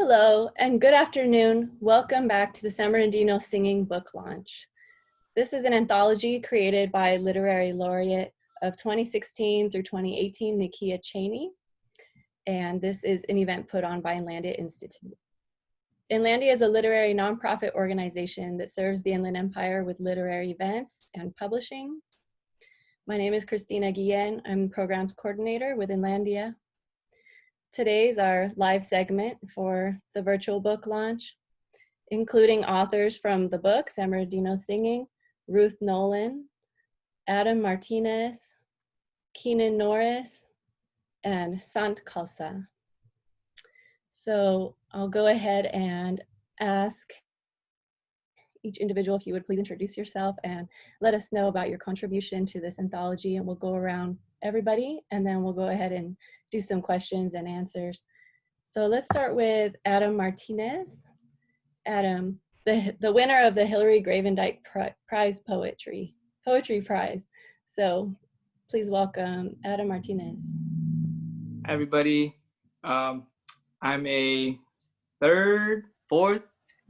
Hello and good afternoon. Welcome back to the San Bernardino Singing Book Launch. This is an anthology created by Literary Laureate of 2016 through 2018, Nakia Cheney. And this is an event put on by Inlandia Institute. Inlandia is a literary nonprofit organization that serves the Inland Empire with literary events and publishing. My name is Christina Guillen. I'm Programs Coordinator with Inlandia. Today's our live segment for the virtual book launch, including authors from the book, San Bernardino Singing, Ruth Nolan, Adam Martinez, Keenan Norris, and Sant Khalsa. So I'll go ahead and ask each individual if you would please introduce yourself and let us know about your contribution to this anthology, and we'll go around everybody and then we'll go ahead and do some questions and answers. So let's start with Adam Martinez. Adam, the winner of the Hillary Gravendike Prize Poetry Prize. So please welcome Adam Martinez. Hi everybody. I'm a fourth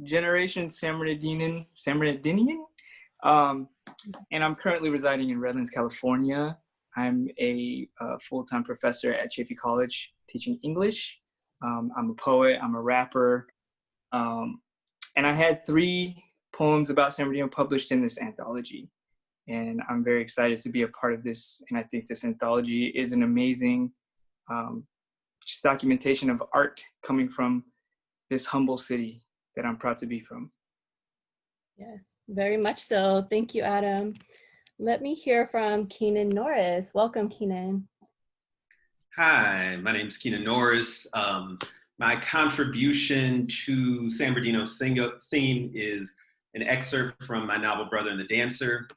generation San Bernardinian, and I'm currently residing in Redlands, California. I'm a full-time professor at Chaffey College teaching English. I'm a poet, I'm a rapper, and I had 3 poems about San Bernardino published in this anthology. And I'm very excited to be a part of this, and I think this anthology is an amazing just documentation of art coming from this humble city that I'm proud to be from. Yes, very much so. Thank you, Adam. Let me hear from Keenan Norris. Welcome, Keenan. Hi, my name is Keenan Norris. My contribution to San Bernardino Singing is an excerpt from my novel Brother and the Dancer.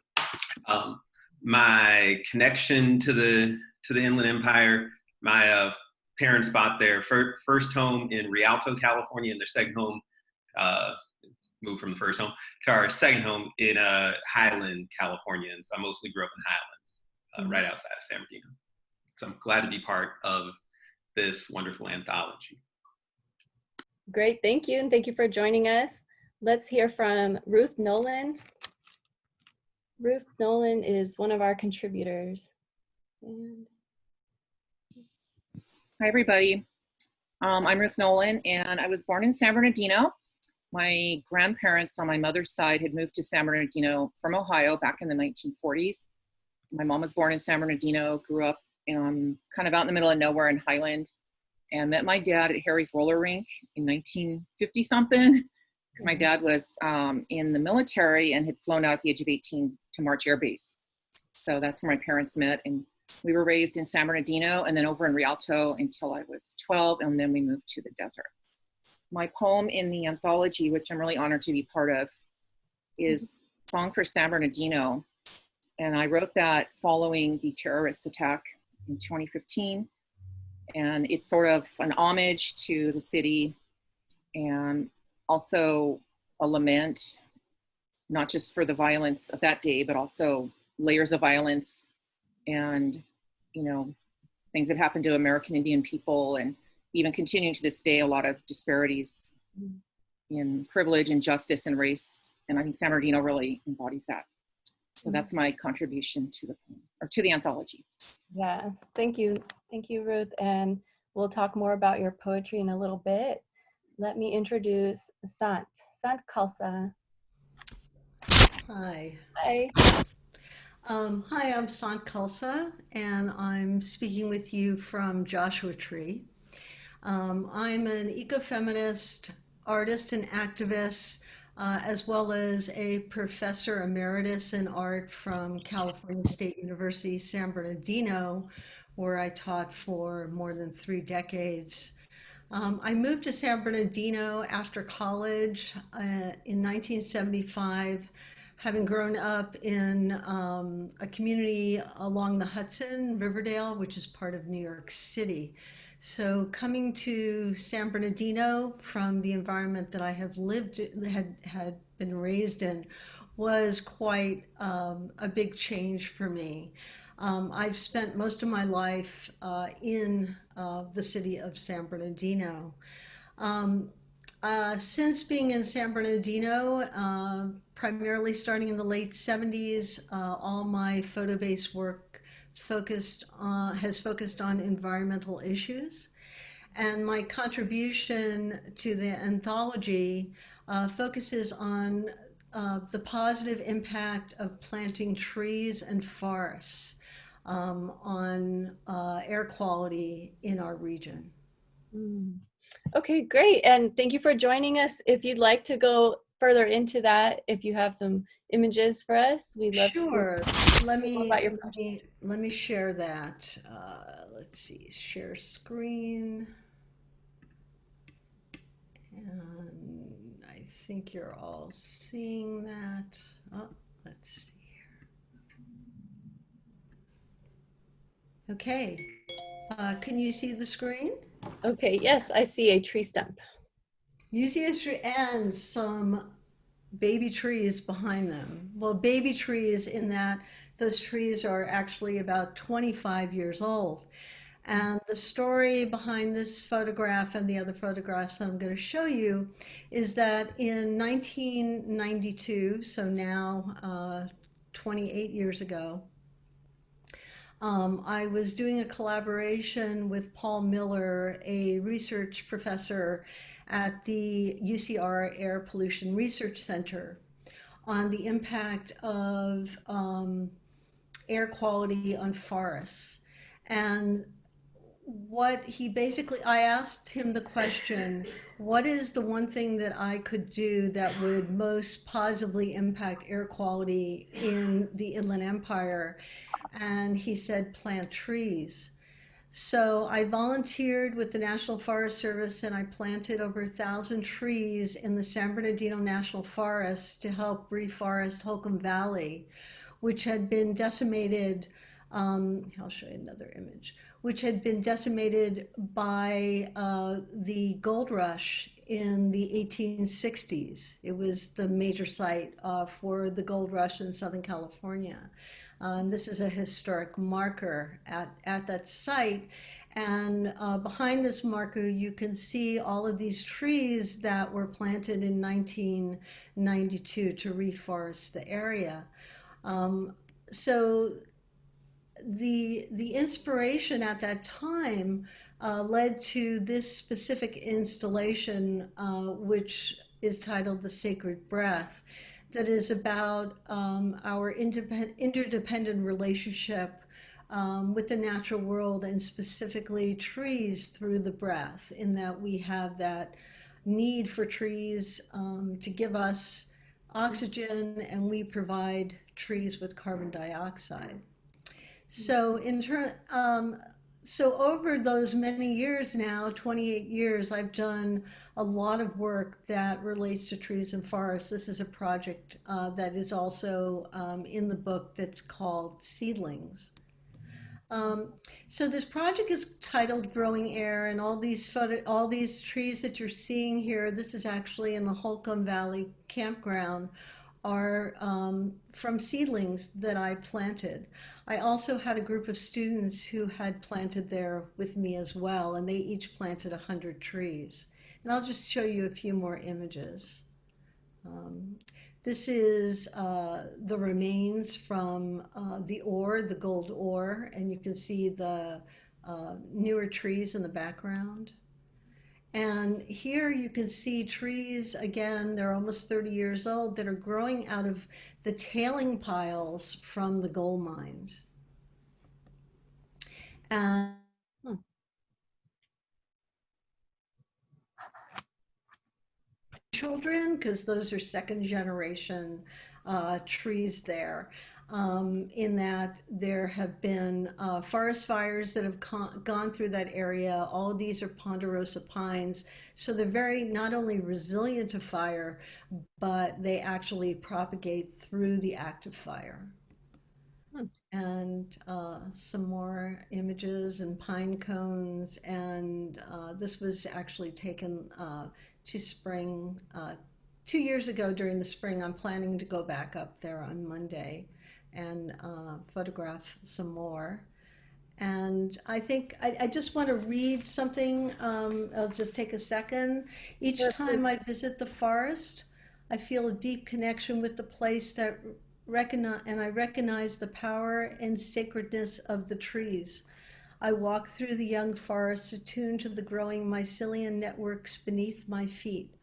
My connection to the Inland Empire, my parents bought their first home in Rialto, California, and their second home, moved from the first home to our second home in Highland, California. And so I mostly grew up in Highland, right outside of San Bernardino. So I'm glad to be part of this wonderful anthology. Great, thank you. And thank you for joining us. Let's hear from Ruth Nolan. Ruth Nolan is one of our contributors. Hi, everybody. I'm Ruth Nolan, and I was born in San Bernardino. My grandparents on my mother's side had moved to San Bernardino from Ohio back in the 1940s. My mom was born in San Bernardino, grew up kind of out in the middle of nowhere in Highland, and met my dad at Harry's roller rink in 1950-something, because my dad was in the military and had flown out at the age of 18 to March Air Base. So that's where my parents met, and we were raised in San Bernardino and then over in Rialto until I was 12, and then we moved to the desert. My poem in the anthology, which I'm really honored to be part of, is Song for San Bernardino. And I wrote that following the terrorist attack in 2015. And it's sort of an homage to the city and also a lament, not just for the violence of that day, but also layers of violence and, things that happened to American Indian people, and even continuing to this day, a lot of disparities in privilege and justice and race. And I think San Bernardino really embodies that. So that's my contribution to the poem, or to the anthology. Yes, thank you. Thank you, Ruth. And we'll talk more about your poetry in a little bit. Let me introduce Sant Khalsa. Hi. Hi. Hi, I'm Sant Khalsa, and I'm speaking with you from Joshua Tree. I'm an ecofeminist artist and activist, as well as a professor emeritus in art from California State University, San Bernardino, where I taught for more than 3 decades. I moved to San Bernardino after college in 1975, having grown up in a community along the Hudson, Riverdale, which is part of New York City. So coming to San Bernardino from the environment that I have had been raised in was quite a big change for me. I've spent most of my life in the city of San Bernardino. Since being in San Bernardino, primarily starting in the late 70s, all my photo-based work has focused on environmental issues. And my contribution to the anthology focuses on the positive impact of planting trees and forests on air quality in our region. Mm. Okay, great. And thank you for joining us. If you'd like to go further into that, if you have some images for us, we'd love to Sure. Let hear more me about your let project. me let me share that. Let's see, share screen, and I think you're all seeing that. Oh, let's see here. Okay. Can you see the screen? Okay, yes, I see a tree stump. You see a tree and some baby trees behind them. Well, baby trees in that those trees are actually about 25 years old. And the story behind this photograph and the other photographs that I'm going to show you is that in 1992, so now 28 years ago, I was doing a collaboration with Paul Miller, a research professor at the UCR Air Pollution Research Center, on the impact of air quality on forests. And what he basically, I asked him the question, what is the one thing that I could do that would most positively impact air quality in the Inland Empire? And he said, plant trees. So I volunteered with the National Forest Service and I planted over 1,000 trees in the San Bernardino National Forest to help reforest Holcomb Valley, which had been decimated. I'll show you another image, which had been decimated by the gold rush in the 1860s. It was the major site for the gold rush in Southern California. This is a historic marker at that site. And behind this marker, you can see all of these trees that were planted in 1992 to reforest the area. So the inspiration at that time led to this specific installation, which is titled The Sacred Breath, that is about our interdependent relationship with the natural world and specifically trees through the breath, in that we have that need for trees to give us oxygen and we provide trees with carbon dioxide. So so over those many years now, 28 years, I've done a lot of work that relates to trees and forests. This is a project that is also in the book that's called Seedlings. Um, so this project is titled Growing Air, and all these trees that you're seeing here, this is actually in the Holcomb Valley campground, are from seedlings that I planted. I also had a group of students who had planted there with me as well, and they each planted 100 trees. And I'll just show you a few more images. Um, this is the remains from the gold ore, and you can see the newer trees in the background. And here you can see trees, again, they're almost 30 years old, that are growing out of the tailing piles from the gold mines. And children, because those are second generation trees there. In that there have been forest fires that have gone through that area. All of these are ponderosa pines. So they're very not only resilient to fire, but they actually propagate through the active fire. And some more images and pine cones. And this was actually taken to spring 2 years ago during the spring. I'm planning to go back up there on Monday and photograph some more. And I think I just want to read something. I'll just take a second. Each Sure, please. time I visit the forest, I feel a deep connection with the place that I recognize the power and sacredness of the trees. I walk through the young forest attuned to the growing mycelium networks beneath my feet.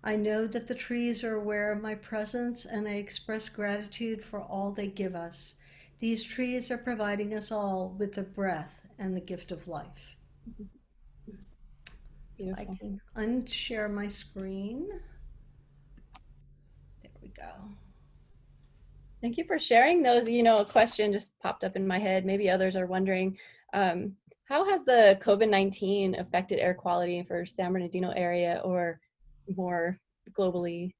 I know that the trees are aware of my presence, and I express gratitude for all they give us. These trees are providing us all with the breath and the gift of life. I Beautiful. can unshare my screen. There we go. Thank you for sharing those. You know, a question just popped up in my head. Maybe others are wondering, how has the COVID-19 affected air quality for San Bernardino area or more globally?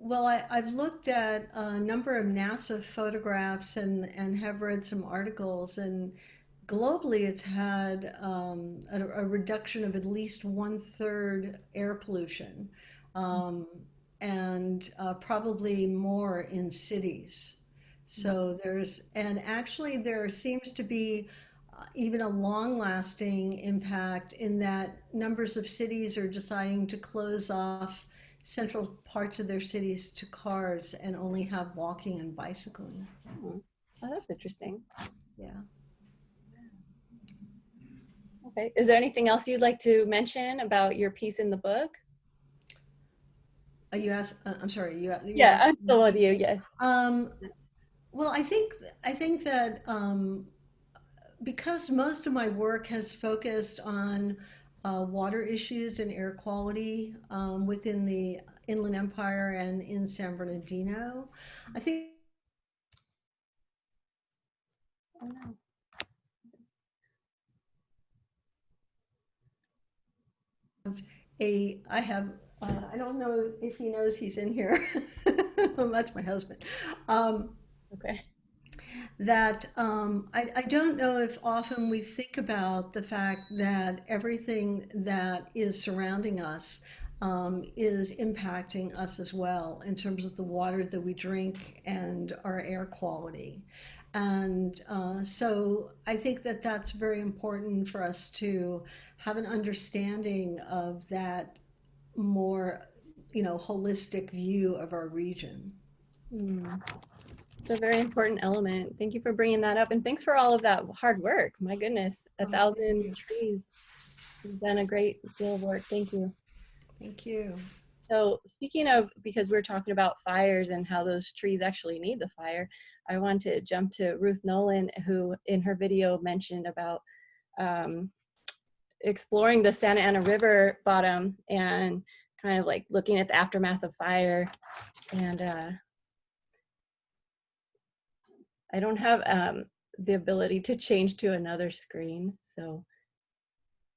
Well, I've looked at a number of NASA photographs and have read some articles, and globally it's had a reduction of at least one-third air pollution, um, and probably more in cities. So and actually there seems to be even a long-lasting impact in that numbers of cities are deciding to close off central parts of their cities to cars and only have walking and bicycling. Oh, that's interesting. Yeah. Okay. Is there anything else you'd like to mention about your piece in the book? You asked, I'm sorry, you Yeah, asked. I'm still with you. Yes. Um, well, I think that because most of my work has focused on water issues and air quality within the Inland Empire and in San Bernardino, I think Oh, no. I have, I don't know if he knows he's in here. That's my husband. Um, Okay. that I don't know if often we think about the fact that everything that is surrounding us is impacting us as well in terms of the water that we drink and our air quality. And so I think that that's very important for us to have an understanding of that more, holistic view of our region. Hmm. It's a very important element. Thank you for bringing that up. And thanks for all of that hard work. My goodness, a Oh, thank 1,000 you. trees. You've done a great deal of work. Thank you. Thank you. So speaking of, because we're talking about fires and how those trees actually need the fire, I want to jump to Ruth Nolan, who in her video mentioned about um, exploring the Santa Ana River bottom and kind of like looking at the aftermath of fire. And I don't have the ability to change to another screen. So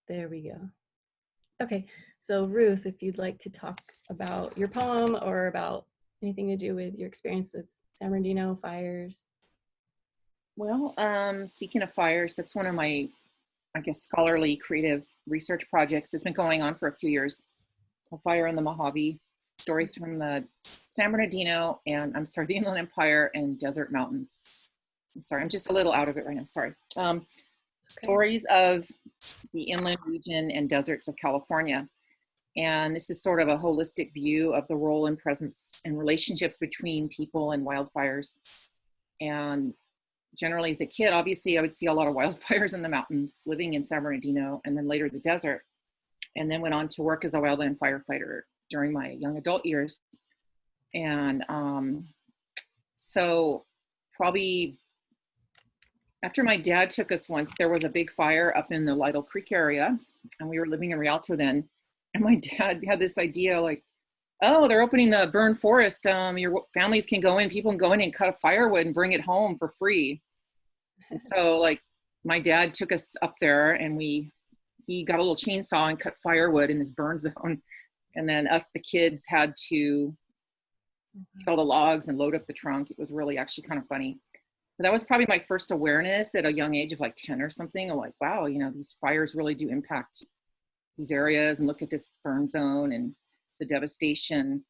there we go. Okay, so Ruth, if you'd like to talk about your poem or about anything to do with your experience with San Bernardino fires. Well, speaking of fires, that's one of my, I guess, scholarly creative research projects. It's been going on for a few years. A fire in the Mojave, stories from the San Bernardino and the Inland Empire and desert mountains. I'm sorry, I'm just a little out of it right now. Sorry. Okay. Stories of the inland region and deserts of California. And this is sort of a holistic view of the role and presence and relationships between people and wildfires. And generally as a kid, obviously I would see a lot of wildfires in the mountains living in San Bernardino and then later the desert. And then went on to work as a wildland firefighter during my young adult years. And so probably after my dad took us once, there was a big fire up in the Lytle Creek area, and we were living in Rialto then. And my dad had this idea like, oh, they're opening the burned forest. Your families can go in, people can go in and cut a firewood and bring it home for free. And so like my dad took us up there and he got a little chainsaw and cut firewood in this burn zone. And then us, the kids, had to kill the logs and load up the trunk. It was really actually kind of funny. But that was probably my first awareness at a young age of like 10 or something. I'm like, wow, these fires really do impact these areas, and look at this burn zone and the devastation.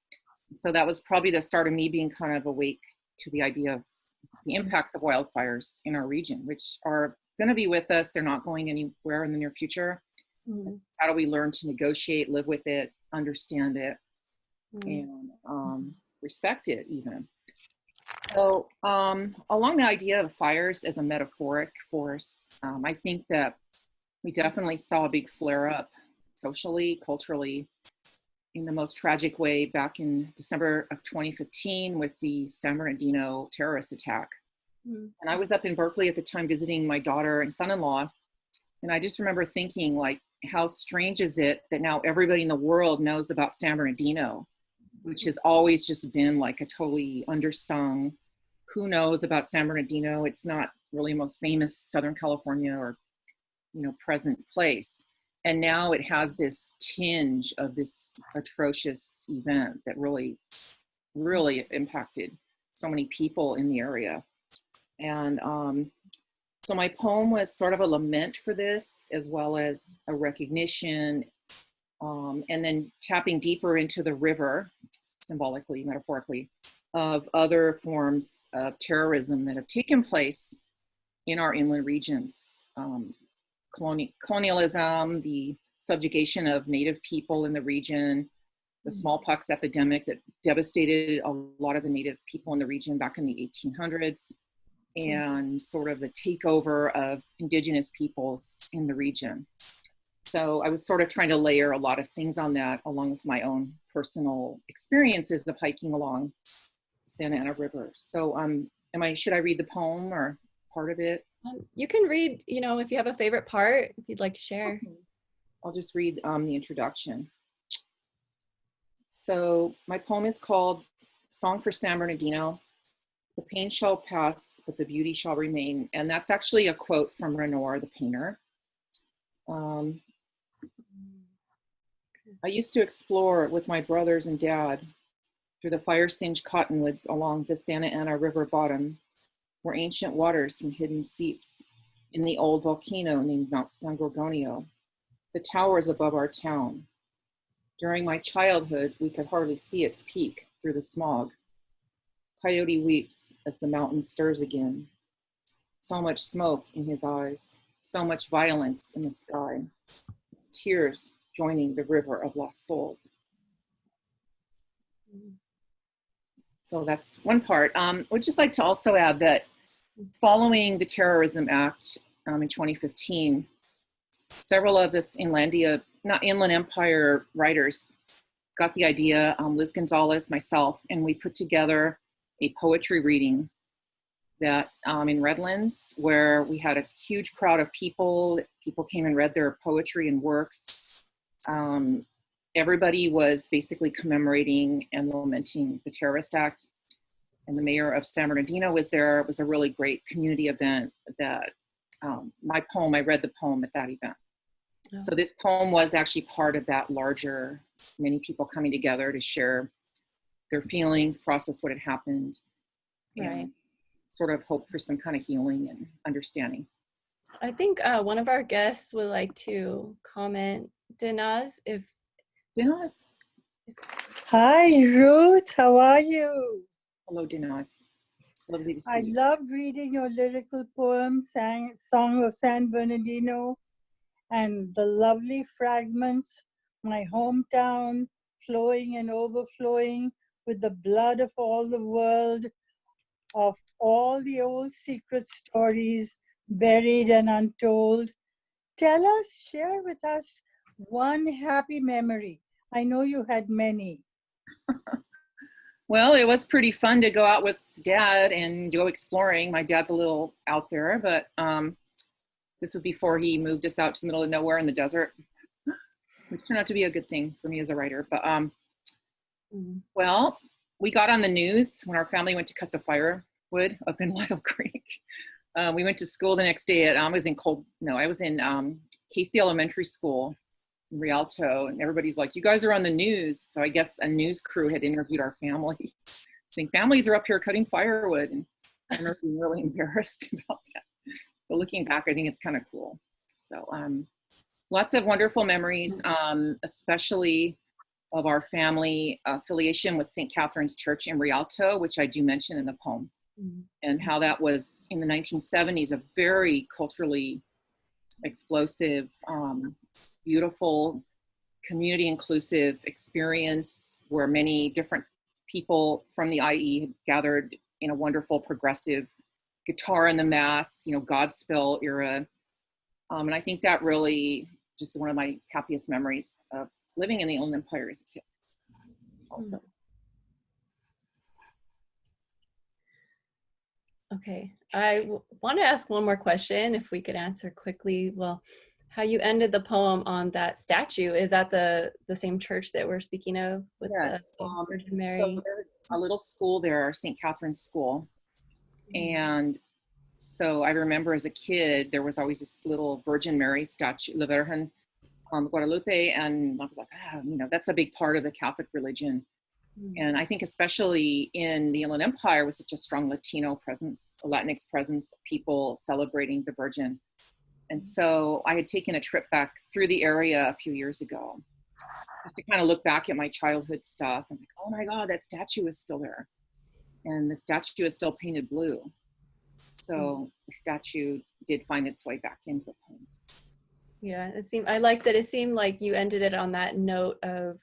So that was probably the start of me being kind of awake to the idea of the impacts of wildfires in our region, which are going to be with us. They're not going anywhere in the near future. Mm. How do we learn to negotiate, live with it, understand it, Mm. and respect it even? So along the idea of fires as a metaphoric force, I think that we definitely saw a big flare up socially, culturally, in the most tragic way back in December of 2015 with the San Bernardino terrorist attack. Mm. And I was up in Berkeley at the time visiting my daughter and son-in-law. And I just remember thinking, like, how strange is it that now everybody in the world knows about San Bernardino, which has always just been like a totally undersung, who knows about San Bernardino? It's not really the most famous Southern California or, present place. And now it has this tinge of this atrocious event that really, really impacted so many people in the area. And so my poem was sort of a lament for this, as well as a recognition, and then tapping deeper into the river, symbolically, metaphorically, of other forms of terrorism that have taken place in our inland regions. Colonialism, the subjugation of Native people in the region, the smallpox epidemic that devastated a lot of the Native people in the region back in the 1800s, and sort of the takeover of indigenous peoples in the region. So I was sort of trying to layer a lot of things on that, along with my own personal experiences of hiking along Santa Ana River. So should I read the poem or part of it? You can read, if you have a favorite part, if you'd like to share. Okay. I'll just read the introduction. So my poem is called Song for San Bernardino. The pain shall pass, but the beauty shall remain. And that's actually a quote from Renoir, the painter. I used to explore with my brothers and dad through the fire-singed cottonwoods along the Santa Ana River bottom, where ancient waters from hidden seeps in the old volcano named Mount San Gorgonio, the towers above our town. During my childhood, we could hardly see its peak through the smog. Coyote weeps as the mountain stirs again. So much smoke in his eyes, so much violence in the sky. Tears joining the river of lost souls. So that's one part. Would just like to also add that following the Terrorism Act in 2015, several of us Inland Empire writers got the idea, Liz Gonzalez, myself, and we put together a poetry reading that in Redlands, where we had a huge crowd of people. People came and read their poetry and works. Everybody was basically commemorating and lamenting the Terrorist Act. And the mayor of San Bernardino was there. It was a really great community event that I read the poem at that event. Oh. So this poem was actually part of that larger, many people coming together to share their feelings, process what had happened, right, and sort of hope for some kind of healing and understanding. I think one of our guests would like to comment. Dinaz. Hi, Ruth. How are you? Hello, Dinaz. Lovely to see you. I love reading your lyrical poem, Song of San Bernardino, and the lovely fragments, my hometown, flowing and overflowing with the blood of all the world, of all the old secret stories buried and untold. Tell us, share with us one happy memory. I know you had many. Well, it was pretty fun to go out with Dad and go exploring. My dad's a little out there, but this was before he moved us out to the middle of nowhere in the desert, which turned out to be a good thing for me as a writer. But well, we got on the news when our family went to cut the firewood up in Lytle Creek. We went to school the next day I was in Casey Elementary School in Rialto, and everybody's like, you guys are on the news. So I guess a news crew had interviewed our family, saying families are up here cutting firewood. And I remember being really embarrassed about that. But looking back, I think it's kind of cool. So lots of wonderful memories, especially of our family affiliation with St. Catherine's Church in Rialto, which I do mention in the poem. and how that was in the 1970s a very culturally explosive, beautiful, community inclusive experience where many different people from the IE had gathered in a wonderful progressive guitar in the mass, Godspell era. And I think that really just one of my happiest memories of living in the Inland Empire as a kid also. Okay, I want to ask one more question, if we could answer quickly. Well, how you ended the poem on that statue, is that the same church that we're speaking of with Yes. the Virgin Mary? So there's a little school there, St. Catherine's School. And so I remember as a kid, there was always this little Virgin Mary statue, La Virgen Guadalupe, and I was like, that's a big part of the Catholic religion. And I think especially in the Inland Empire with such a strong Latino presence, a Latinx presence, people celebrating the Virgin. And so I had taken a trip back through the area a few years ago just to kind of look back at my childhood stuff. I'm like, oh my God, that statue is still there. And the statue is still painted blue. So the statue did find its way back into the poem. Yeah, I like that it seemed like you ended it on that note of,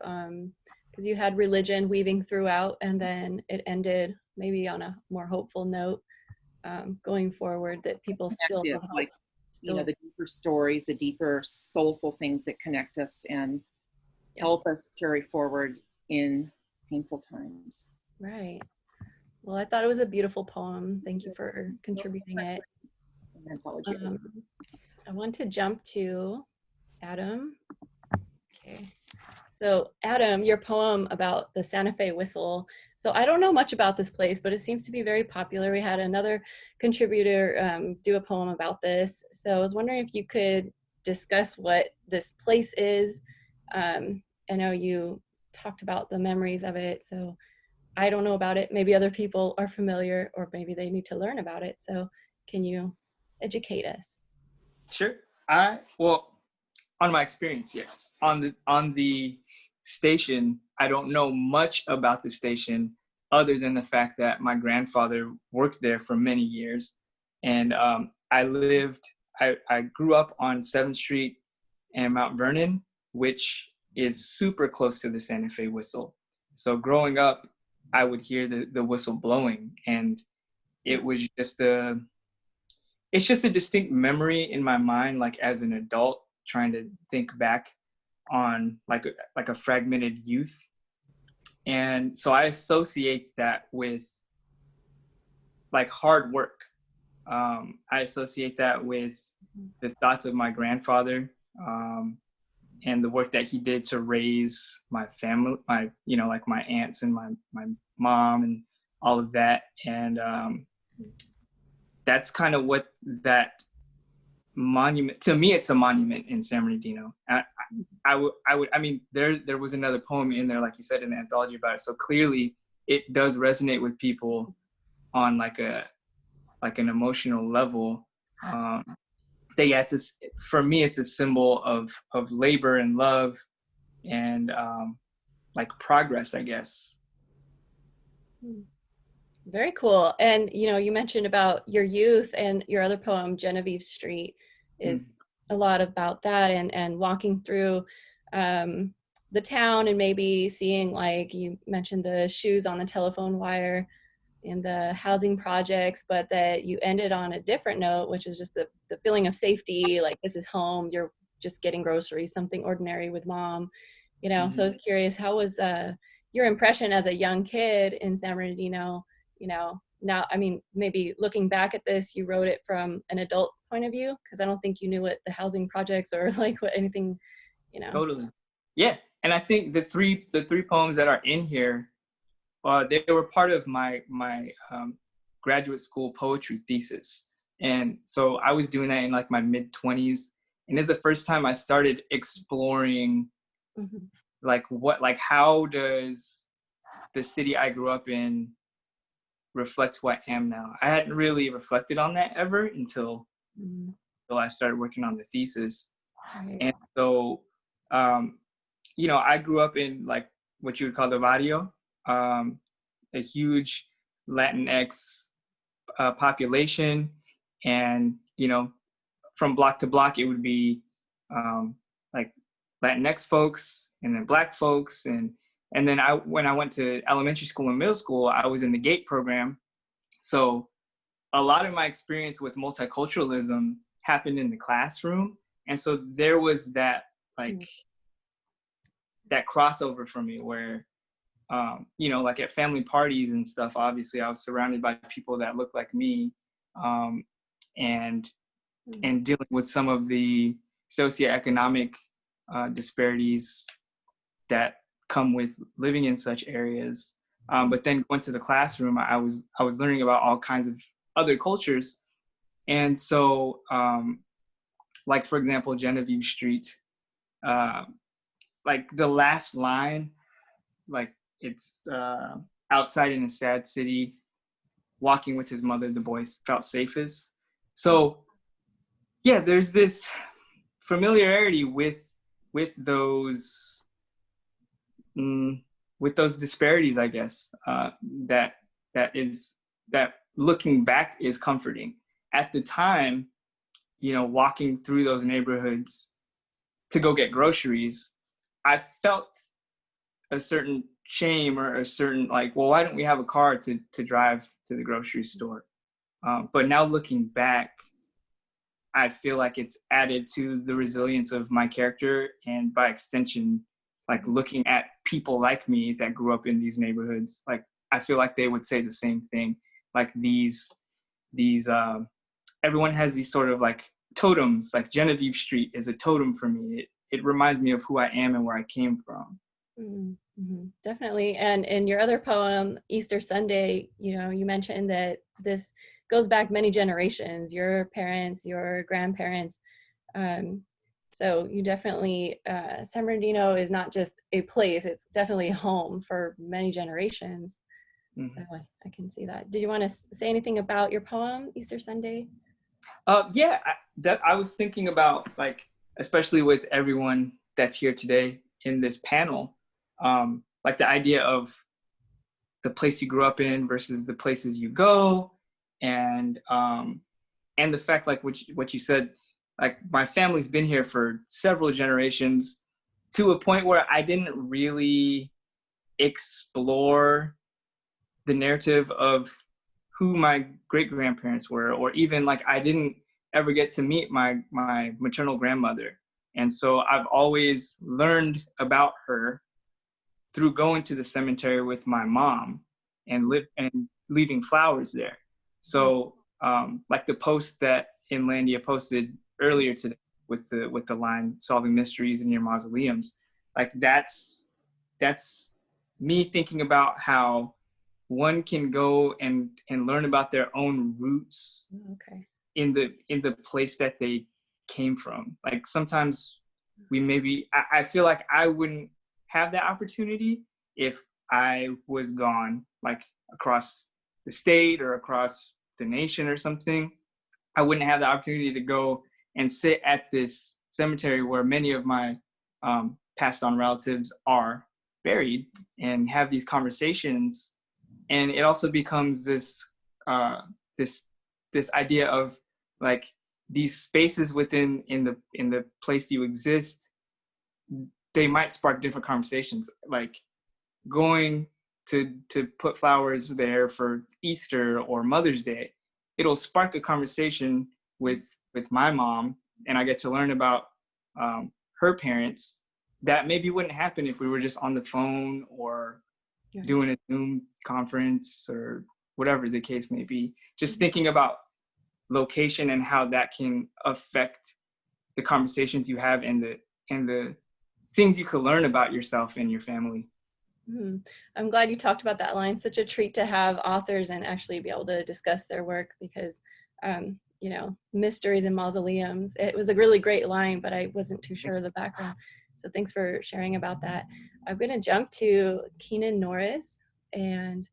because you had religion weaving throughout, and then it ended maybe on a more hopeful note going forward, that people still have hope. Like, the deeper stories, the deeper soulful things that connect us and help us carry forward in painful times. Right. Well, I thought it was a beautiful poem. Thank you for contributing it. Anthology. I want to jump to Adam. Okay. So Adam, your poem about the Santa Fe whistle. So I don't know much about this place, but it seems to be very popular. We had another contributor do a poem about this. So I was wondering if you could discuss what this place is. I know you talked about the memories of it, so I don't know about it. Maybe other people are familiar, or maybe they need to learn about it. So can you educate us? Sure. Well, on my experience, yes. On the station, I don't know much about the station other than the fact that my grandfather worked there for many years. And I grew up on 7th Street and Mount Vernon, which is super close to the Santa Fe whistle. So growing up, I would hear the whistle blowing, and it was it's just a distinct memory in my mind, like as an adult, trying to think back on like a fragmented youth. And so I associate that with like hard work. I associate that with the thoughts of my grandfather, and the work that he did to raise my family, like my aunts and my mom and all of that. And that's kind of what that monument, to me, it's a monument in San Bernardino. I mean, there was another poem in there, like you said, in the anthology about it. So clearly it does resonate with people on like an emotional level. For me, it's a symbol of labor and love and like progress, I guess. Very cool. And you mentioned about your youth, and your other poem, Genevieve Street, is a lot about that, and walking through the town, and maybe seeing, like you mentioned, the shoes on the telephone wire and the housing projects, but that you ended on a different note, which is just the feeling of safety, like this is home, you're just getting groceries, something ordinary with mom, So I was curious, how was your impression as a young kid in San Bernardino? Now, I mean, maybe looking back at this, you wrote it from an adult point of view, because I don't think you knew what the housing projects or like what anything, Totally. Yeah. And I think the three poems that are in here, they were part of my graduate school poetry thesis. And so I was doing that in like my mid-20s. And it's the first time I started exploring how does the city I grew up in reflect who I am now. I hadn't really reflected on that ever until I started working on the thesis. Right. And so, I grew up in like what you would call the barrio, a huge Latinx population, and from block to block it would be like Latinx folks, and then Black folks, and then when I went to elementary school and middle school, I was in the GATE program. So a lot of my experience with multiculturalism happened in the classroom, and so there was that that crossover for me where like at family parties and stuff, obviously I was surrounded by people that looked like me, and dealing with some of the socioeconomic disparities that come with living in such areas. But then going to the classroom, I was learning about all kinds of other cultures. And so, like, for example, Genevieve Street, like the last line, like it's outside in a sad city, walking with his mother, the boy felt safest. So yeah, there's this familiarity with those disparities, I guess, that looking back is comforting. At the time, walking through those neighborhoods to go get groceries, I felt a certain shame or a certain well, why don't we have a car to drive to the grocery store? But now looking back, I feel like it's added to the resilience of my character, and by extension, like looking at people like me that grew up in these neighborhoods, like I feel like they would say the same thing. Like these everyone has these sort of like totems. Like Genevieve Street is a totem for me. It reminds me of who I am and where I came from. Mm-hmm. Definitely. And in your other poem, Easter Sunday, you mentioned that this goes back many generations, your parents, your grandparents. So you definitely, San Bernardino is not just a place, it's definitely home for many generations. Mm-hmm. So I can see that. Did you want to say anything about your poem, Easter Sunday? Yeah, I was thinking about, like, especially with everyone that's here today in this panel, like the idea of the place you grew up in versus the places you go, and the fact, like what you said, like my family's been here for several generations, to a point where I didn't really explore the narrative of who my great-grandparents were, or even like I didn't ever get to meet my maternal grandmother. And so I've always learned about her through going to the cemetery with my mom and leaving flowers there. So like the post that Inlandia posted earlier today with the line "solving mysteries in your mausoleums," like that's me thinking about how one can go and learn about their own roots in the place that they came from. Like sometimes I feel like I wouldn't have that opportunity if I was gone, like across the state or across the nation or something. I wouldn't have the opportunity to go and sit at this cemetery where many of my passed on relatives are buried and have these conversations. And it also becomes this idea of like these spaces within in the place you exist, they might spark different conversations. Like going to put flowers there for Easter or Mother's Day, it'll spark a conversation with my mom, and I get to learn about her parents that maybe wouldn't happen if we were just on the phone or doing a Zoom conference or whatever the case may be. Just thinking about location and how that can affect the conversations you have and the things you could learn about yourself and your family. Mm-hmm. I'm glad you talked about that line. Such a treat to have authors and actually be able to discuss their work, because mysteries and mausoleums, it was a really great line, but I wasn't too sure of the background. So thanks for sharing about that. I'm going to jump to Keenan Norris and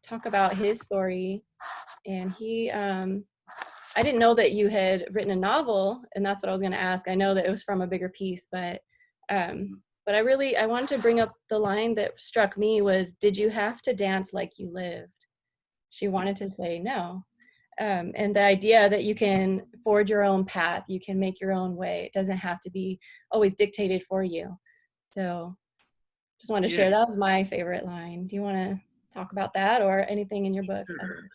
talk about his story. And he, I didn't know that you had written a novel, and that's what I was going to ask. I know that it was from a bigger piece, but I wanted to bring up the line that struck me was, "Did you have to dance like you lived?" She wanted to say no. And the idea that you can forge your own path, you can make your own way. It doesn't have to be always dictated for you. So just wanted to share, that was my favorite line. Do you want to talk about that or anything in your book? Sure.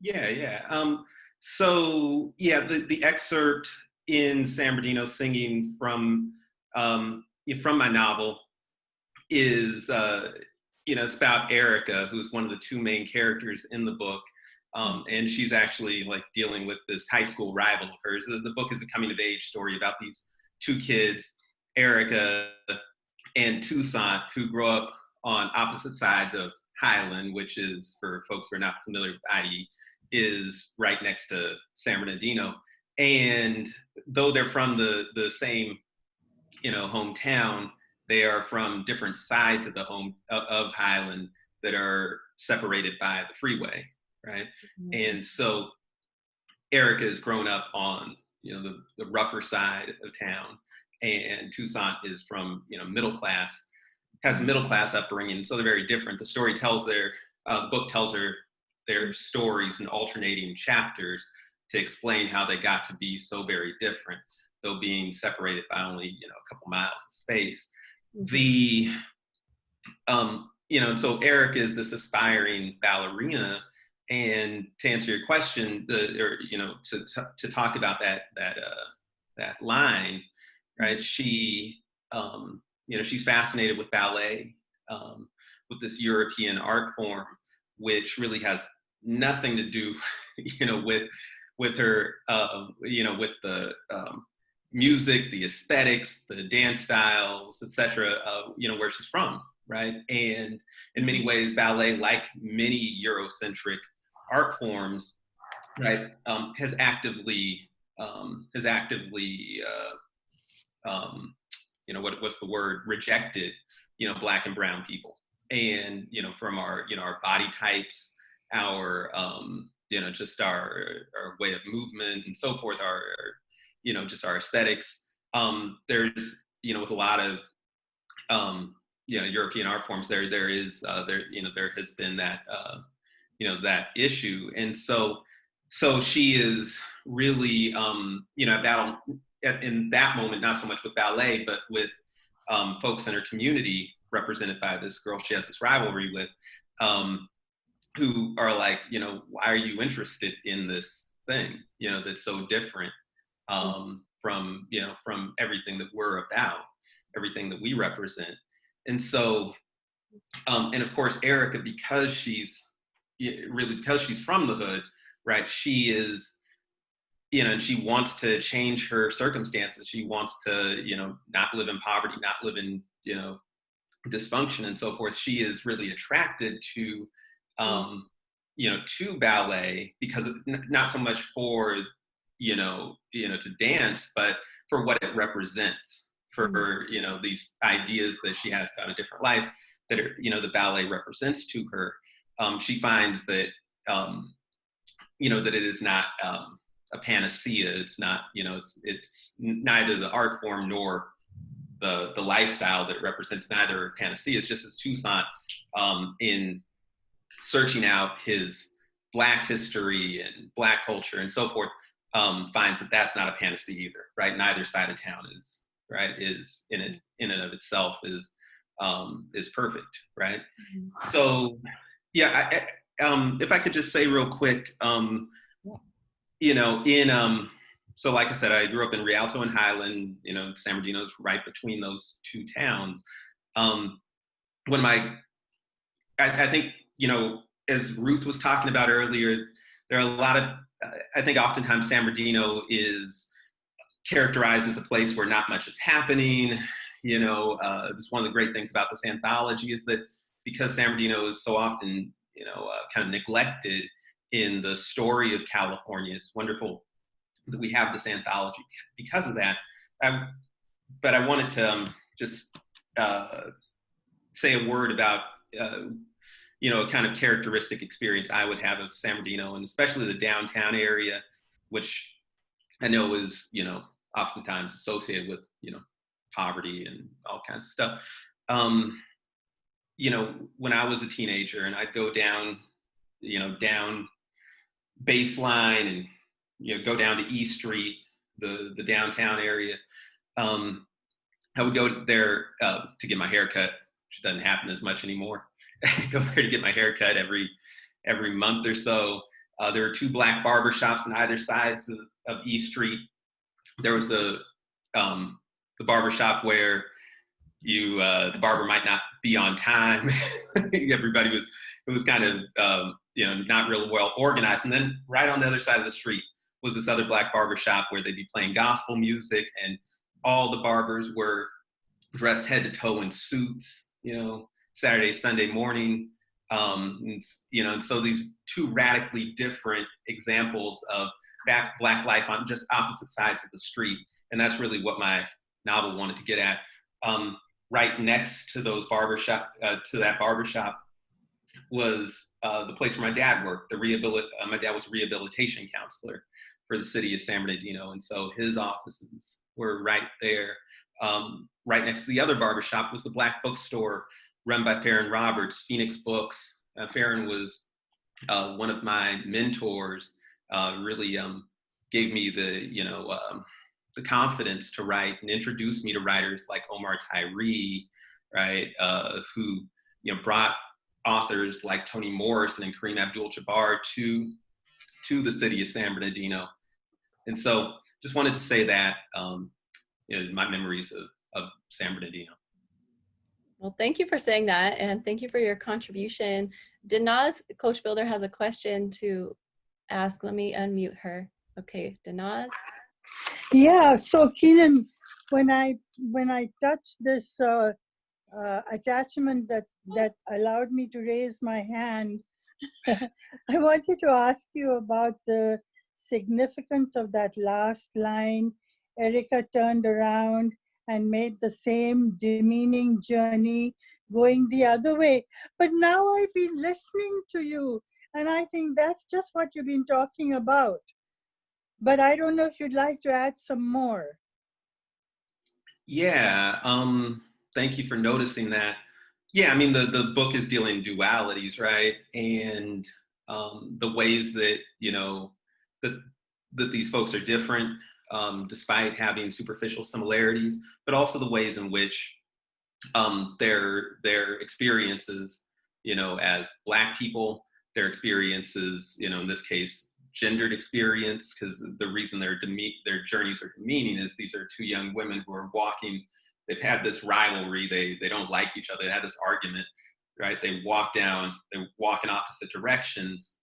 Yeah. So yeah, the excerpt in San Bernardino singing from my novel is it's about Erica, who's one of the two main characters in the book. And she's actually like dealing with this high school rival of hers. The book is a coming of age story about these two kids, Erica and Toussaint, who grow up on opposite sides of Highland, which is, for folks who are not familiar with IE, is right next to San Bernardino. And though they're from the same, hometown, they are from different sides of of Highland that are separated by the freeway, right? Mm-hmm. And so Erica has grown up on, the rougher side of town, and Toussaint is from, middle class, has a middle class upbringing. So they're very different. The story tells the book tells their stories in alternating chapters to explain how they got to be so very different, though being separated by only, a couple miles of space. Mm-hmm. And so Eric is this aspiring ballerina, and to answer your question, to talk about that line, right? She, she's fascinated with ballet, with this European art form, which really has nothing to do, with her, with the music, the aesthetics, the dance styles, etc. Where she's from, right? And in many ways, ballet, like many Eurocentric art forms, right, has actively what's the word, rejected, Black and brown people. And, from our body types, our, just our way of movement and so forth, our, just our aesthetics. There's, with a lot of, European art forms, there has been that, that issue. And so she is really, battle in that moment, not so much with ballet, but with folks in her community, represented by this girl she has this rivalry with, who are like, why are you interested in this thing, that's so different from everything that we're about, everything that we represent. And so, and of course, Erica, because she's from the hood, right, she is, and she wants to change her circumstances. She wants to, not live in poverty, not live in, dysfunction and so forth. She is really attracted to, to ballet because of, not so much for, to dance, but for what it represents, for her, these ideas that she has about a different life that, the ballet represents to her. She finds that, that it is not, a panacea. It's not, it's neither the art form nor the lifestyle that it represents, neither a panacea. It's just as Toussaint, in searching out his Black history and Black culture and so forth, finds that that's not a panacea either, right? Neither side of town is, right, is in and of itself is perfect, right? Mm-hmm. So, yeah, if I could just say real quick, so like I said, I grew up in Rialto and Highland, San Bernardino is right between those two towns. I think, as Ruth was talking about earlier, there are a lot of, I think oftentimes San Bernardino is characterized as a place where not much is happening. It's one of the great things about this anthology is that because San Bernardino is so often, kind of neglected in the story of California, it's wonderful that we have this anthology because of that. But I wanted to just say a word about, a kind of characteristic experience I would have of San Bernardino, and especially the downtown area, which I know is, oftentimes associated with, poverty and all kinds of stuff. When I was a teenager and I'd go down Baseline and, go down to E Street, the downtown area. I would go there to get my hair cut, which doesn't happen as much anymore. Go there to get my hair cut every month or so. There are 2 black barber shops on either sides of E Street. There was the barber shop where the barber might not be on time. It was kind of not real well organized. And then right on the other side of the street was this other black barber shop where they'd be playing gospel music, and all the barbers were dressed head to toe in suits, Saturday, Sunday morning. And so these 2 radically different examples of black life on just opposite sides of the street. And that's really what my novel wanted to get at. Right next to those to that barbershop was the place where my dad worked. My dad was a rehabilitation counselor for the city of San Bernardino. And so his offices were right there. Right next to the other barbershop was the black bookstore run by Farron Roberts, Phoenix Books. Farron was one of my mentors, really gave me the confidence to write and introduced me to writers like Omar Tyree, right, who brought authors like Toni Morrison and Kareem Abdul-Jabbar to the city of San Bernardino. And so just wanted to say that my memories of San Bernardino. Well, thank you for saying that, and thank you for your contribution. Dinaz, Coach Builder, has a question to ask. Let me unmute her. Okay, Dinaz. Yeah, so Keenan, when I touched this attachment that allowed me to raise my hand, I wanted to ask you about the significance of that last line. Erica turned around and made the same demeaning journey going the other way. But now I've been listening to you, and I think that's just what you've been talking about. But I don't know if you'd like to add some more. Yeah, thank you for noticing that. Yeah, I mean, the book is dealing dualities, right? And the ways that, that these folks are different, despite having superficial similarities, but also the ways in which their experiences, as Black people, their experiences, in this case, gendered experience, because the reason their journeys are demeaning is these are 2 young women who are walking. They've had this rivalry. They don't like each other. They had this argument, right? They walk in opposite directions,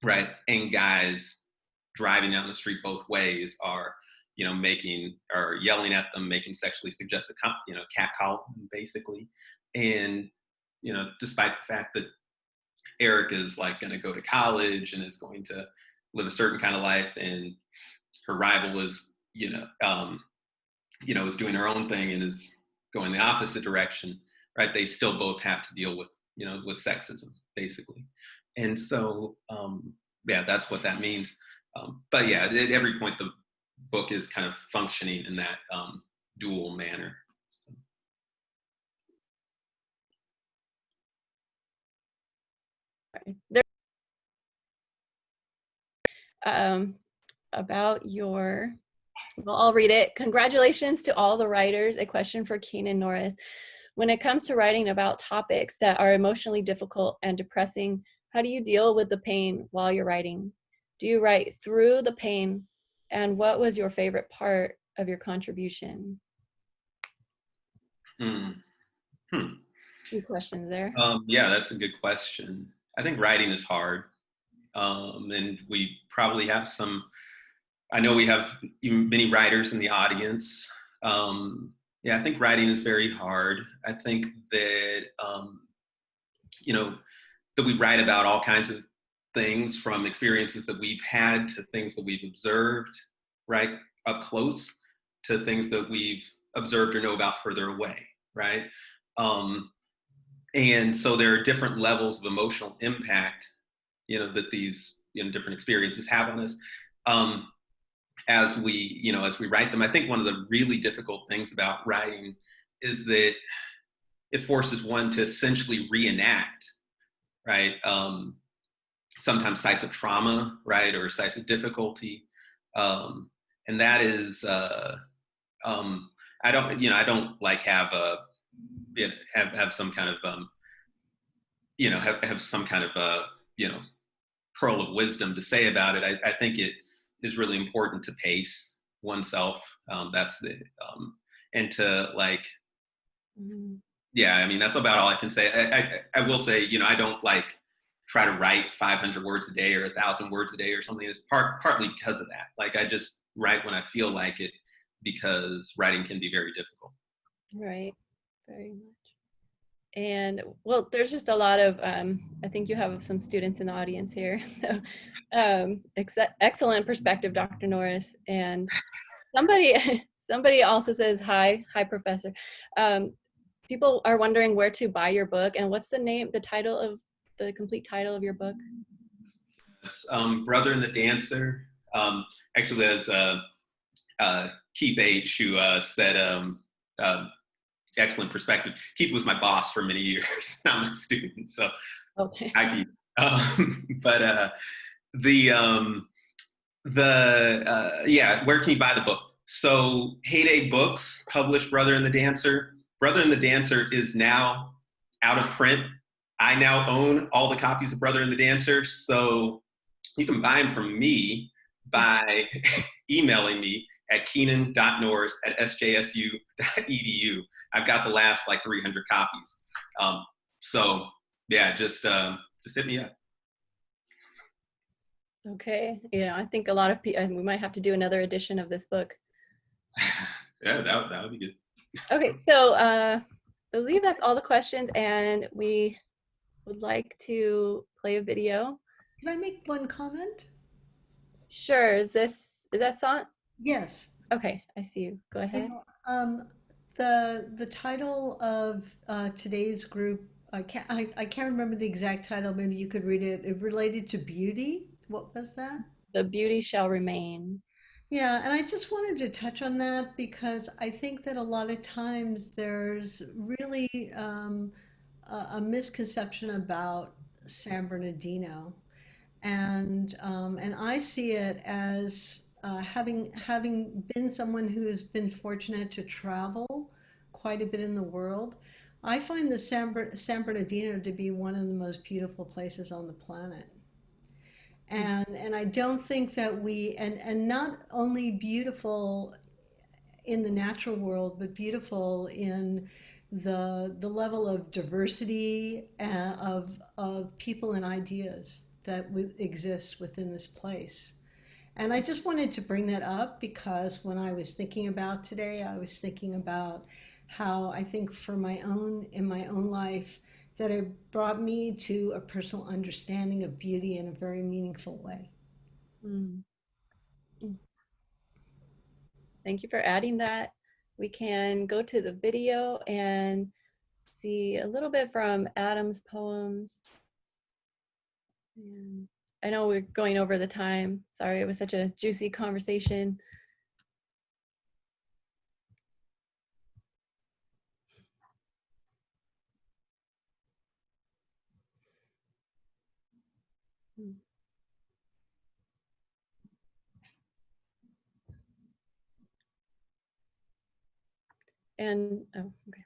right? And guys driving down the street both ways are, yelling at them, making sexually suggestive, catcall them, basically. And, despite the fact that Eric is like going to go to college and is going to live a certain kind of life, and her rival is, is doing her own thing and is going the opposite direction, right? They still both have to deal with, with sexism, basically. And so, yeah, that's what that means. But yeah, at every point, the book is kind of functioning in that dual manner. So. About your, well, I'll read it. Congratulations to all the writers. A question for Keenan Norris. When it comes to writing about topics that are emotionally difficult and depressing, how do you deal with the pain while you're writing? Do you write through the pain? And what was your favorite part of your contribution? Two questions there. Yeah, that's a good question. I think writing is hard. And we probably have I know we have many writers in the audience. Yeah, I think writing is very hard. I think that, that we write about all kinds of things, from experiences that we've had to things that we've observed, right, up close, to things that we've observed or know about further away, right? And so there are different levels of emotional impact, that these, different experiences have on us. As we write them. I think one of the really difficult things about writing is that it forces one to essentially reenact, right? sometimes sites of trauma, right, or sites of difficulty, and that is I don't like have some kind of have some kind of pearl of wisdom to say about it. I think it is really important to pace oneself. That's the and to like. Mm-hmm. Yeah, I mean, that's about all I can say. I will say, I don't like try to write 500 words a day or 1,000 words a day or something. It's partly because of that. Like, I just write when I feel like it, because writing can be very difficult. Right, very much. And well, there's just a lot of, I think you have some students in the audience here. So excellent perspective, Dr. Norris. And somebody also says, hi, professor. People are wondering where to buy your book, and what's the complete title of your book? It's Brother and the Dancer. Actually, there's Keith H. who said, excellent perspective. Keith was my boss for many years, not my student. So, okay. Hi, Keith. But where can you buy the book? So Heyday Books published Brother and the Dancer. Brother and the Dancer is now out of print. I now own all the copies of Brother and the Dancer, so you can buy them from me by emailing me at keenan.norris@sjsu.edu. I've got the last 300 copies. So yeah, just hit me up. Okay, I think a lot of people, we might have to do another edition of this book. Yeah, that would be good. Okay, so I believe that's all the questions, and we would like to play a video. Can I make one comment? Sure. Is that Sant? Yes. Okay, I see you. Go ahead. The title of today's group, I can't remember the exact title. Maybe you could read it. It related to beauty. What was that? The Beauty Shall Remain. Yeah, and I just wanted to touch on that because I think that a lot of times there's really a misconception about San Bernardino, and I see it as having been someone who has been fortunate to travel quite a bit in the world. I find the San Bernardino to be one of the most beautiful places on the planet. And I don't think that and not only beautiful in the natural world, but beautiful in the level of diversity of people and ideas that exists within this place. And I just wanted to bring that up because when I was thinking about today, I was thinking about how I think in my own life, that it brought me to a personal understanding of beauty in a very meaningful way. Mm. Thank you for adding that. We can go to the video and see a little bit from Adam's poems. And I know we're going over the time. Sorry, it was such a juicy conversation. And, oh, okay.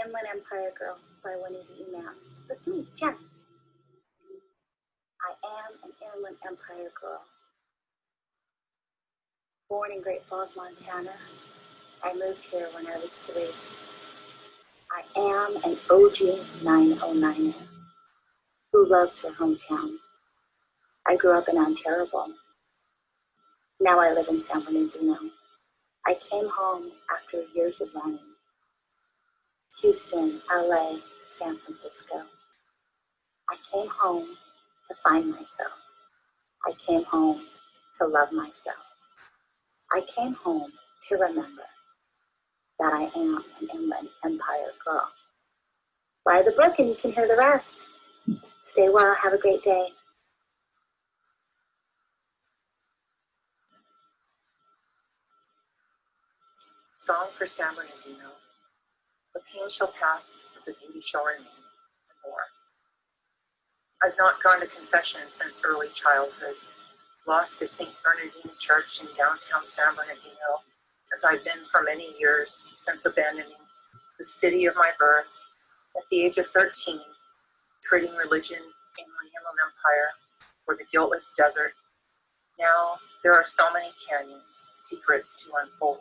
Inland Empire Girl by Winnie the Emacs. That's me, Jen. I am an Inland Empire girl. Born in Great Falls, Montana, I moved here when I was 3. I am an OG 909er who loves her hometown. I grew up in Ontario. Now I live in San Bernardino. I came home after years of running. Houston, LA, San Francisco. I came home to find myself. I came home to love myself. I came home to remember that I am an Inland Empire girl. Buy the book and you can hear the rest. Stay well. Have a great day. Song for San Bernardino. The pain shall pass, but the beauty shall remain, and more. I've not gone to confession since early childhood, lost to St. Bernardine's Church in downtown San Bernardino, as I've been for many years since abandoning the city of my birth at the age of 13, trading religion in the Inland Empire for the guiltless desert. Now there are so many canyons, secrets to unfold.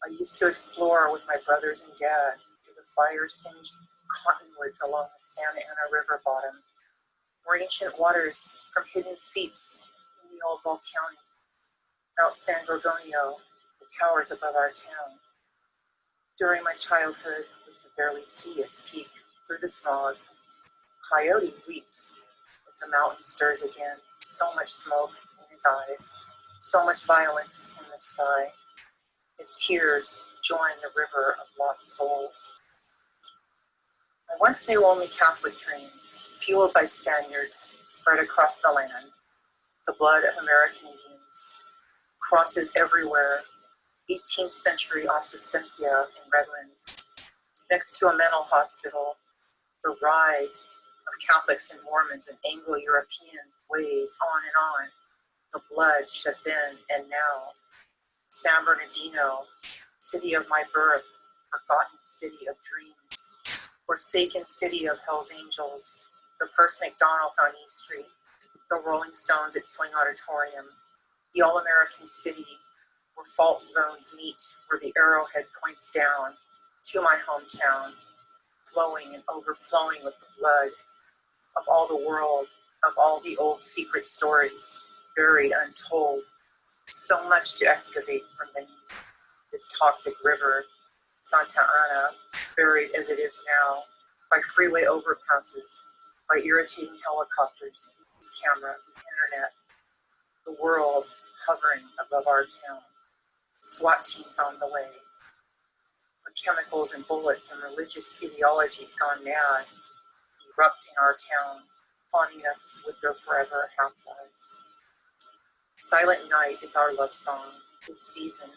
I used to explore with my brothers and dad through the fire-singed cottonwoods along the Santa Ana River bottom, or ancient waters from hidden seeps in the old County, Mount San Gorgonio, the towers above our town. During my childhood, we could barely see its peak through the smog. Coyote weeps as the mountain stirs again, so much smoke in his eyes, so much violence in the sky. His tears join the river of lost souls. I once knew only Catholic dreams, fueled by Spaniards, spread across the land. The blood of American Indians. Crosses everywhere. 18th century Assistencia in Redlands. Next to a mental hospital. The rise of Catholics and Mormons in Anglo-European ways, on and on. The blood shed then and now. San Bernardino, city of my birth, forgotten city of dreams, forsaken city of Hell's Angels, the first McDonald's on East Street, the Rolling Stones at Swing Auditorium, the All-American city where fault zones meet, where the arrowhead points down to my hometown, flowing and overflowing with the blood of all the world, of all the old secret stories, buried untold. So much to excavate from beneath this toxic river, Santa Ana, buried as it is now, by freeway overpasses, by irritating helicopters, news camera, the internet, the world hovering above our town, SWAT teams on the way, the chemicals and bullets and religious ideologies gone mad, erupt in our town, haunting us with their forever half-lives. Silent night is our love song this season,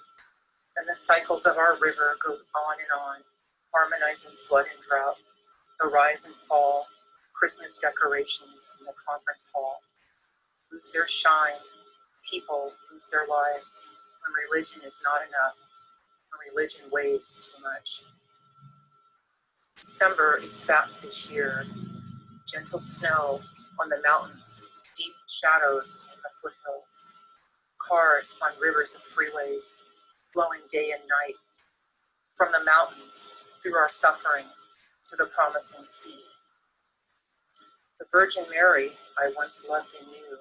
and the cycles of our river go on and on, harmonizing flood and drought, the rise and fall, Christmas decorations in the conference hall. Lose their shine, people lose their lives, when religion is not enough, when religion weighs too much. December is fat this year, gentle snow on the mountains, deep shadows in the foothills. Cars on rivers of freeways, flowing day and night, from the mountains through our suffering to the promising sea. The Virgin Mary I once loved and knew,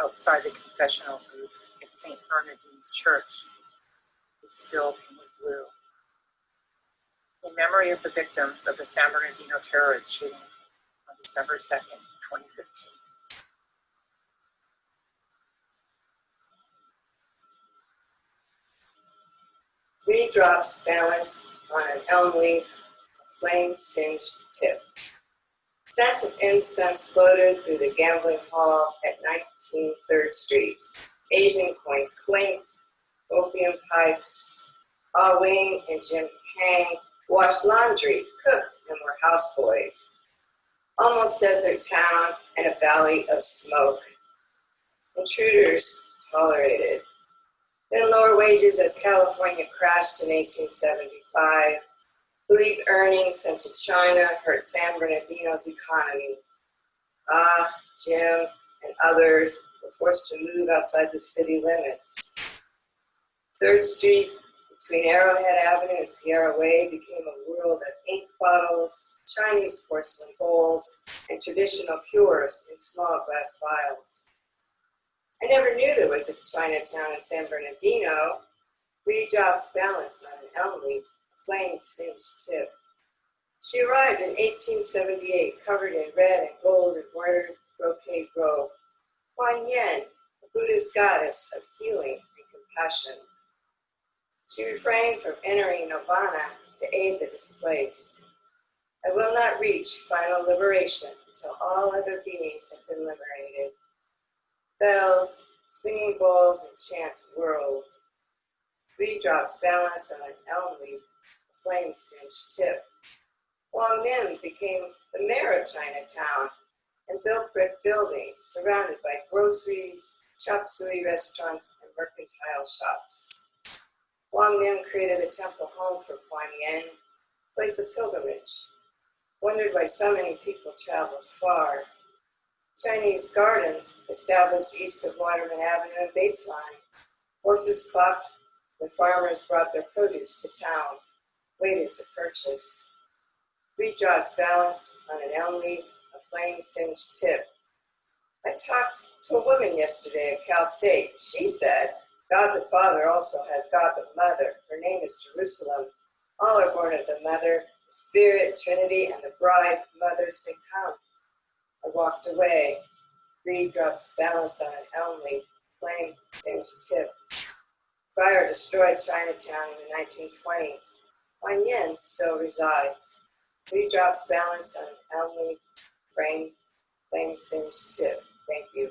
outside the confessional booth at St. Bernardine's Church, is still painted blue. In memory of the victims of the San Bernardino terrorist shooting on December 2nd, 2015. Three drops balanced on an elm leaf, a flame-singed tip. Scent of incense floated through the gambling hall at 19 3rd Street. Asian coins clinked, opium pipes. Ah Wing and Jim Kang washed laundry, cooked, and were houseboys. Almost desert town and a valley of smoke. Intruders tolerated. Then lower wages as California crashed in 1875. Bleak earnings sent to China hurt San Bernardino's economy. Ah, Jim, and others were forced to move outside the city limits. 3rd Street, between Arrowhead Avenue and Sierra Way, became a world of ink bottles, Chinese porcelain bowls, and traditional cures in small glass vials. I never knew there was a Chinatown in San Bernardino. 3 drops balanced on an elm leaf, a flame-singed tip. She arrived in 1878, covered in red and gold embroidered brocade robe. Kuan Yin, a Buddhist goddess of healing and compassion. She refrained from entering nirvana to aid the displaced. I will not reach final liberation until all other beings have been liberated. Bells, singing bowls, and chants whirled. 3 drops balanced on an elm leaf, a flame-singed tip. Wang Nim became the mayor of Chinatown and built brick buildings surrounded by groceries, chop suey restaurants, and mercantile shops. Wang Nim created a temple home for Kuan Yin, place of pilgrimage. Wondered why so many people traveled far. Chinese gardens established east of Waterman Avenue and Baseline. Horses clucked when farmers brought their produce to town, waited to purchase. 3 drops balanced on an elm leaf, a flame-singed tip. I talked to a woman yesterday at Cal State. She said, God the Father also has God the Mother. Her name is Jerusalem. All are born of the Mother, the Spirit, Trinity, and the bride, Mother, say come. I walked away. 3 drops balanced on an elm leaf, flame-singed tip. Fire destroyed Chinatown in the 1920s. Kuan Yin still resides. 3 drops balanced on an elm leaf, flame-singed tip. Thank you.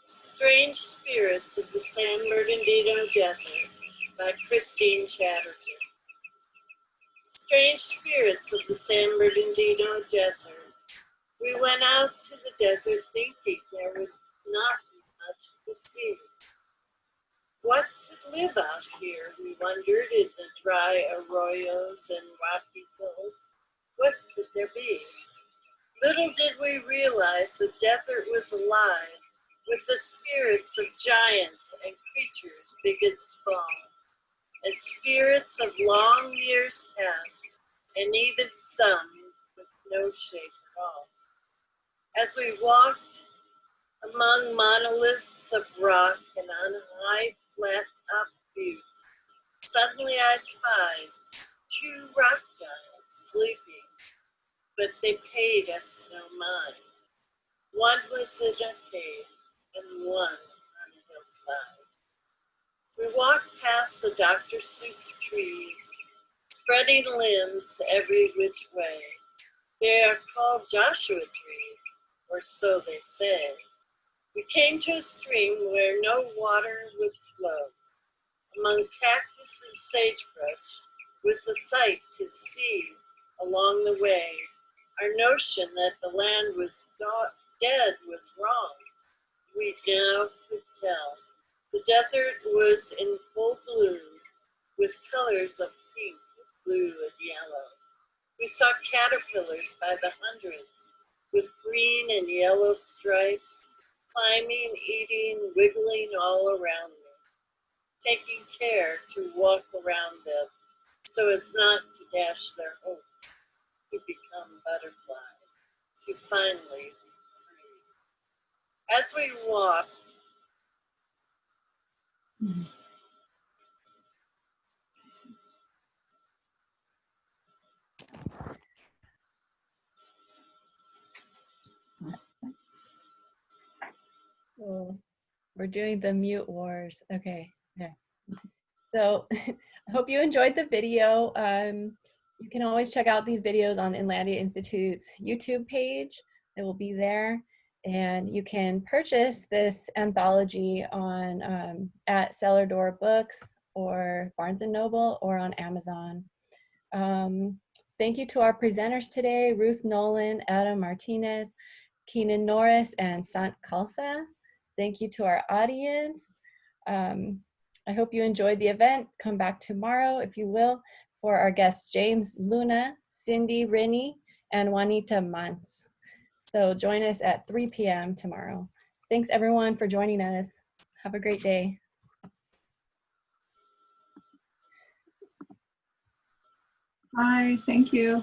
Strange Spirits of the San Bernardino Desert by Christine Chatterton. Strange spirits of the San Bernardino Desert. We went out to the desert thinking there would not be much to see. What could live out here, we wondered, in the dry arroyos and rocky hills? What could there be? Little did we realize the desert was alive with the spirits of giants and creatures big and small, and spirits of long years past, and even some with no shape at all. As we walked among monoliths of rock and on high flat top buttes, suddenly I spied 2 rock giants sleeping, but they paid us no mind. One was in a cave and one on a hillside. We walked past the Dr. Seuss trees, spreading limbs every which way. They are called Joshua trees, or so they say. We came to a stream where no water would flow. Among cactus and sagebrush was a sight to see along the way. Our notion that the land was dead was wrong. We now could tell. The desert was in full bloom with colors of pink, blue, and yellow. We saw caterpillars by the hundreds with green and yellow stripes, climbing, eating, wiggling all around me, taking care to walk around them so as not to dash their hopes, to become butterflies, to finally be free. As we walked, Oh, we're doing the mute wars. Okay. Yeah. So I hope you enjoyed the video. You can always check out these videos on Inlandia Institute's YouTube page. It will be there. And you can purchase this anthology on at Cellar Door Books or Barnes & Noble or on Amazon. Thank you to our presenters today, Ruth Nolan, Adam Martinez, Keenan Norris, and Sant Khalsa. Thank you to our audience. I hope you enjoyed the event. Come back tomorrow, if you will, for our guests James Luna, Cindy Rinnie, and Juanita Mantz. So join us at 3 p.m. tomorrow. Thanks everyone for joining us. Have a great day. Bye, thank you.